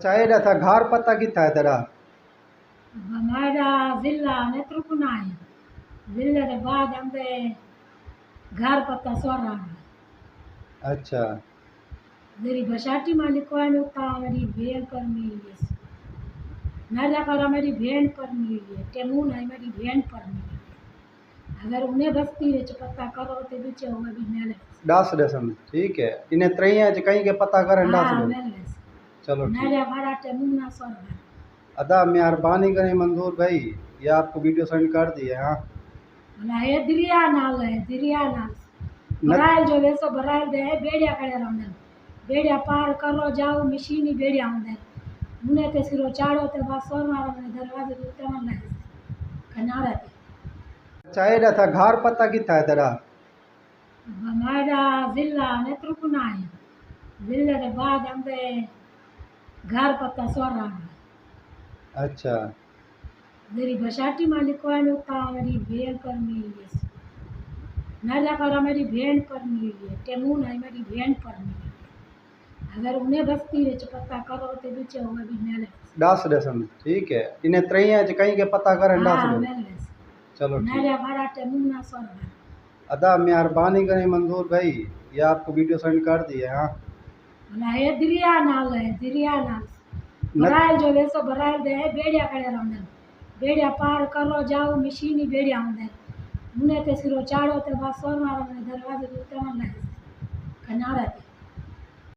चाहेड़ा था घर पता कितना है तेरा? हमारा जिला नेत्रकुना है। जिले के बाद हमने घर पता सोरा अच्छा मेरी बसाटी मालिक को है उता मेरी भेड़ पर मिली है। नजा करा मेरी भेड़ पर मिली है। टेमून है मेरी भेड़ पर मिली है। अगर उन्हें बस्ती विच पता करो तो बीचे हुए भी मिले। दस दसम ठीक है। इन्हें त्रैया च कहीं के पता करें दस हाँ दो। मिले चलो ठीक। नजा बड़ा टेमून ना सोरा अदा मेहरबानी करें मंजूर भाई, ये आपको वीडियो सेंड कर दिए। हाँ भला है दरिया नाल न, भरायल जो वैसो भरायल दे है बेड़िया खड़े रहंदे बेड़िया पार करो जाओ मशीनी बेड़िया आंदे मुने ते सिरो चाड़ो ते बस सोर मारो ने दरवाजे के ऊपर मन लगे किनारे ते चाहेड़ा था घर पता कितना है तेरा? हमारा जिला नेत्रकुना है। जिले के बाद हमने घर पता सोरा अच्छा मेरी बसाटी मालिक को है उता मेरी भेड़ पर मिली है। नजा करा मेरी भेड़ पर मिली है। टेमून है मेरी भेड़ पर मिली है। अगर उन्हें बस्ती विच पता करो तो बीचे हुए भी मिले। दस दसम ठीक है। इन्हें त्रैया च कहीं के पता करें दस हाँ दो। मिले चलो ठीक। नजा बड़ा टेमून ना सोरा अदा मेहरबानी करें मंजूर भाई, ये आपको वीडियो सेंड कर दिए। हाँ भला है दरिया नाल न, भरायल जो वैसो भरायल दे है बेड़िया खड़े रहंदे बेड़िया पार करो जाओ मशीनी बेड़िया आंदे मुने ते सिरो चाड़ो ते बस सोर मारो ने दरवाजे के ऊपर मन लगे किनारे ते